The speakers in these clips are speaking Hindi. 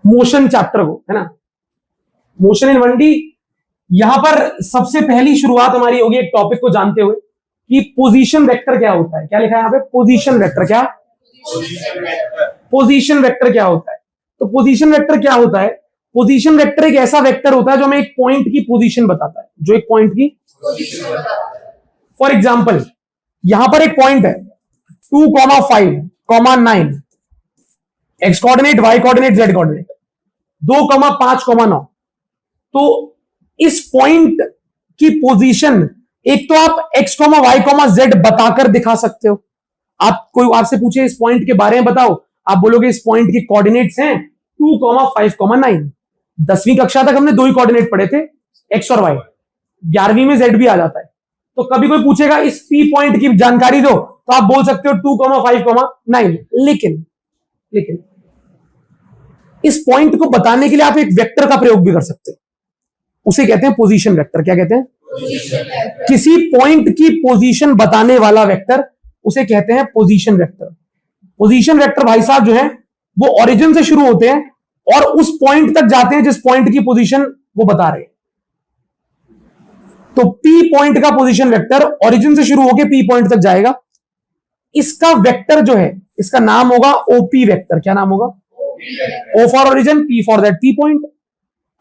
मोशन चैप्टर को, है ना, मोशन इन 1D। यहां पर सबसे पहली शुरुआत हमारी होगी एक टॉपिक को जानते हुए कि पोजीशन वेक्टर क्या होता है। क्या लिखा है यहां पे? Position vector. क्या पोजीशन वेक्टर क्या होता है? तो पोजीशन वेक्टर क्या होता है? पोजीशन वेक्टर एक ऐसा वेक्टर होता है जो हमें एक पॉइंट की पोजीशन बताता है, जो एक पॉइंट की फॉर एग्जाम्पल यहां पर एक पॉइंट है 2, 5, 9, x coordinate, y coordinate, z coordinate, 2, 5, 9। तो इस पॉइंट की पोजीशन एक तो आप x, y, z बताकर दिखा सकते हो। आप कोई आपसे पूछे इस पॉइंट के बारे में बताओ, आप बोलोगे इस पॉइंट के कोऑर्डिनेट्स हैं 2, 5, 9। 10वीं कक्षा तक हमने दो ही कोऑर्डिनेट पढ़े थे, x और y। 11वीं में z भी आ जाता है। तो कभी कोई पूछेगा इस p पॉइंट की जानकारी दो, तो आप बोल सकते हो 2, 5, 9। लेकिन इस पॉइंट को बताने के लिए आप एक वेक्टर का प्रयोग भी कर सकते हैं, उसे कहते हैं पोजीशन वेक्टर। क्या कहते हैं? किसी पॉइंट की पोजीशन बताने वाला वेक्टर, उसे कहते हैं पोजीशन वेक्टर। पोजीशन वेक्टर भाई साहब जो है वो ओरिजिन से शुरू होते हैं और उस पॉइंट तक जाते हैं जिस पॉइंट की पोजीशन वो बता रहे हैं। तो P पॉइंट का पोजीशन वेक्टर ओरिजिन से शुरू होकर P पॉइंट तक जाएगा। इसका वेक्टर जो है इसका नाम होगा OP वेक्टर। क्या नाम होगा? O for origin, P for that P point.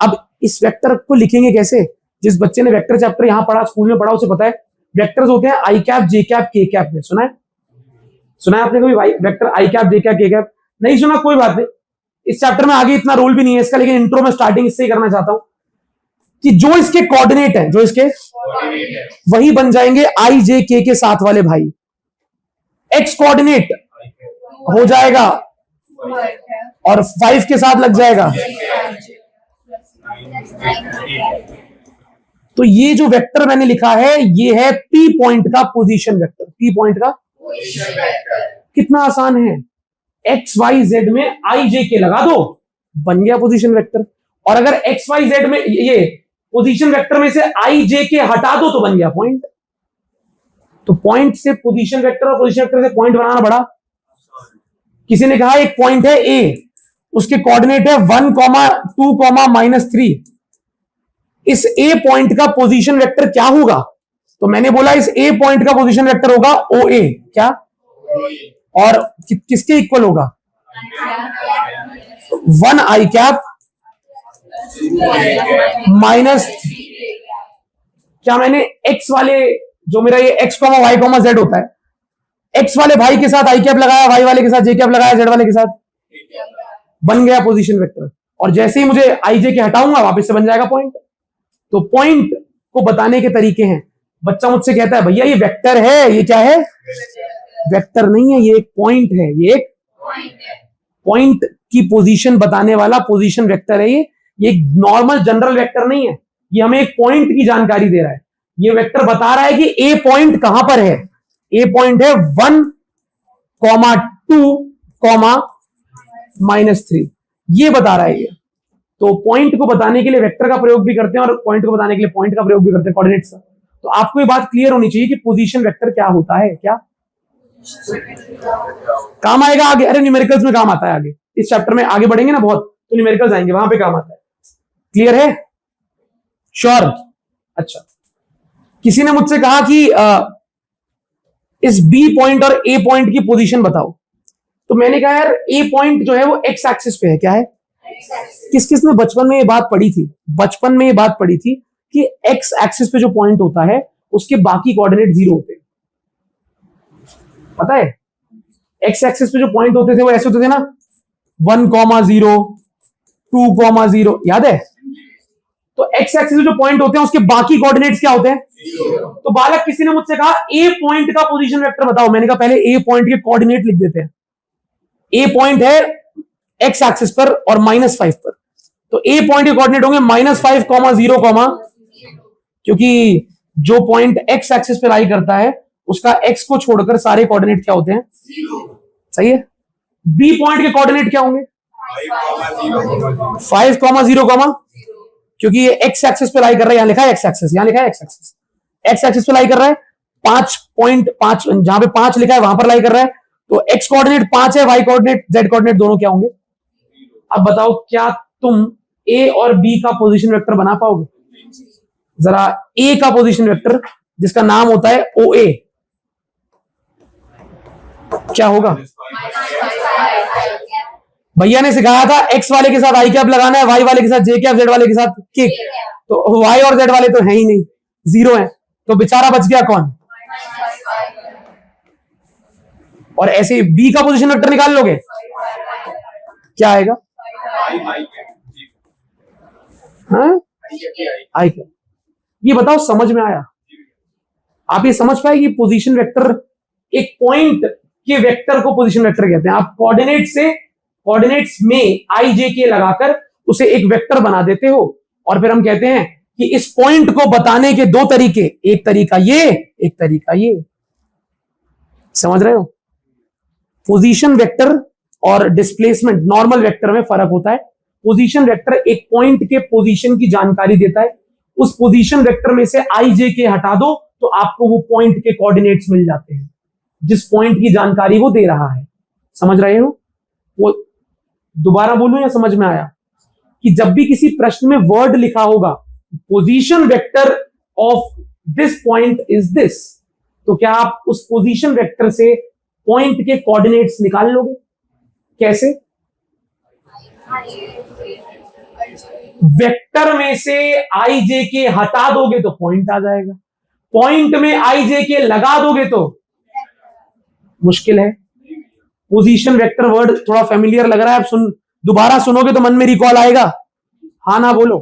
अब इस वेक्टर को लिखेंगे कैसे? जिस बच्चे ने वेक्टर चैप्टर यहां पढ़ा, स्कूल में पढ़ा, उसे पता है वेक्टर्स होते हैं आई कैप, जे कैप, के कैप में। सुना है आपने कभी भाई वेक्टर आई कैप, जे कैप, के कैप? नहीं सुना? कोई बात नहीं, इस चैप्टर में आगे इतना रोल भी नहीं है इसका, लेकिन इंट्रो में स्टार्टिंग इससे ही करना चाहता हूं कि जो इसके कोऑर्डिनेट है, जो इसके वही बन जाएंगे आई, जे, के साथ वाले भाई। एक्स कोऑर्डिनेट हो जाएगा और 5 के साथ लग जाएगा। तो ये जो वेक्टर मैंने लिखा है ये है P पॉइंट का पोजीशन वेक्टर। P पॉइंट का कितना आसान है, एक्स वाई जेड में आई जे के लगा दो, बन गया पोजीशन वेक्टर। और अगर एक्स वाई जेड में ये पोजीशन वेक्टर में से आई जे के हटा दो तो बन गया पॉइंट। तो पॉइंट से पोजीशन वेक्टर और पोजीशन वेक्टर से पॉइंट बनाना बड़ा। किसी ने कहा एक पॉइंट है ए, उसके कोऑर्डिनेट है 1, 2, -3। इस ए पॉइंट का पोजीशन वेक्टर क्या होगा? तो मैंने बोला इस ए पॉइंट का पोजीशन वेक्टर होगा ओ ए। क्या? और किसके इक्वल होगा? 1 आई कैप -3। क्या मैंने एक्स वाले, जो मेरा ये x, y, z होता है, एक्स वाले भाई के साथ आई कैप लगाया, वाई वाले के साथ जे कैप लगाया, जेड वाले के साथ, बन गया पोजीशन वेक्टर। और जैसे ही मुझे आई जे के हटाऊंगा वापस से बन जाएगा पॉइंट। तो पॉइंट को बताने के तरीके हैं। बच्चा मुझसे कहता है भैया ये वेक्टर है, ये क्या है? वेक्टर नहीं है, ये एक पॉइंट है। ये एक पॉइंट की पोजीशन बताने वाला पोजीशन वेक्टर है। ये एक नॉर्मल जनरल वेक्टर नहीं है, ये हमें एक पॉइंट की जानकारी दे रहा है। ये वेक्टर बता रहा है कि ए पॉइंट कहां पर है। ए पॉइंट है 1, 2, -3, ये बता रहा है ये। तो पॉइंट को बताने के लिए वेक्टर का प्रयोग भी करते हैं और पॉइंट को बताने के लिए पॉइंट का प्रयोग भी करते हैं, कोऑर्डिनेट्स का। तो आपको ये बात क्लियर होनी चाहिए कि पोजीशन वेक्टर क्या होता है। क्या काम आएगा आगे? अरे न्यूमेरिकल्स में काम आता है आगे। इस चैप्टर में आगे बढ़ेंगे ना बहुत, तो न्यूमेरिकल्स आएंगे, वहां पे काम आता है। क्लियर है? श्योर? अच्छा, किसी ने मुझसे कहा कि इस बी पॉइंट और ए पॉइंट की पोजीशन बताओ। तो मैंने कहा यार ए पॉइंट जो है वो एक्स एक्सिस पे है। क्या है? किस किस ने बचपन में ये बात पढ़ी थी? बचपन में ये बात पढ़ी थी कि एक्स एक्सिस पे जो पॉइंट होता है उसके बाकी कोऑर्डिनेट 0 होते हैं। पता है? एक्स एक्सिस पे जो पॉइंट होते थे वो ऐसे होते थे ना, 1, 0, 2, 0, याद है? तो एक्स एक्सिस पे जो पॉइंट होते हैं उसके बाकी कोऑर्डिनेट्स क्या होते हैं? तो बालक किसी ने मुझसे कहा ए पॉइंट का पोजीशन वेक्टर बताओ। मैंने कहा पहले ए पॉइंट के कोऑर्डिनेट लिख देते हैं। ए पॉइंट है एक्स एक्सिस पर और -5 पर, तो ए पॉइंट के कोऑर्डिनेट होंगे -5, 0, क्योंकि जो पॉइंट एक्स एक्सिस पर लाई करता है उसका एक्स को छोड़कर सारे कोऑर्डिनेट क्या होते हैं? 0। सही है। बी पॉइंट के कोऑर्डिनेट क्या होंगे? 5, 0, क्योंकि ये एक्स एक्सिस पे लाई कर रहा है। यहां लिखा है एक्स एक्सिस, यहां लिखा है एक्स एक्सिस, एक्स एक्सिस पे लाई कर रहा है। 5.5 जहां पे 5 लिखा है वहां पर लाई कर रहा है। तो एक्स कोऑर्डिनेट 5 है, वाई कोऑर्डिनेट जेड कोऑर्डिनेट दोनों क्या होंगे? अब बताओ क्या तुम ए और बी का पोजीशन वेक्टर बना पाओगे? जरा ए का पोजीशन वेक्टर जिसका नाम होता है ओ ए, क्या होगा? भैया ने सिखाया था एक्स वाले के साथ आई कैप लगाना है, वाई वाले के साथ जे कैप, जेड वाले के साथ किक। तो वाई और जेड वाले तो है ही नहीं, जीरो है, तो बेचारा बच गया कौन? और ऐसे बी का पोजीशन वेक्टर निकाल लोगे, क्या आएगा? हाँ? आई कैप। ये बताओ समझ में आया? आप ये समझ पाए कि पोजीशन वेक्टर, एक पॉइंट के वेक्टर को पोजीशन वेक्टर कहते हैं। आप कोऑर्डिनेट्स में आई जे के लगाकर उसे एक वेक्टर बना देते हो, और फिर हम कहते हैं कि इस पॉइंट को बताने के दो तरीके, एक तरीका ये, एक तरीका ये। समझ रहे हो? पोजीशन वेक्टर और डिस्प्लेसमेंट नॉर्मल वेक्टर में फर्क होता है। पोजीशन वेक्टर एक पॉइंट के पोजीशन की जानकारी देता है, उस पोजीशन वेक्टर में से आई जे के हटा दो तो आपको वो पॉइंट के कोऑर्डिनेट्स मिल जाते हैं, जिस पॉइंट की जानकारी वो दे रहा है। समझ रहे हो? वो दोबारा बोलूं या समझ में आया? कि जब भी किसी प्रश्न में वर्ड लिखा होगा position vector of this point is this, तो क्या आप उस पोजीशन वेक्टर से पॉइंट के कोऑर्डिनेट्स निकाल लोगे? कैसे? वेक्टर में से आई जे के हटा दोगे तो पॉइंट आ जाएगा, पॉइंट में आई जे के लगा दोगे तो मुश्किल है। पोजीशन वेक्टर वर्ड थोड़ा फेमिलियर लग रहा है, आप दोबारा सुनोगे तो मन में रिकॉल आएगा? हाँ ना बोलो।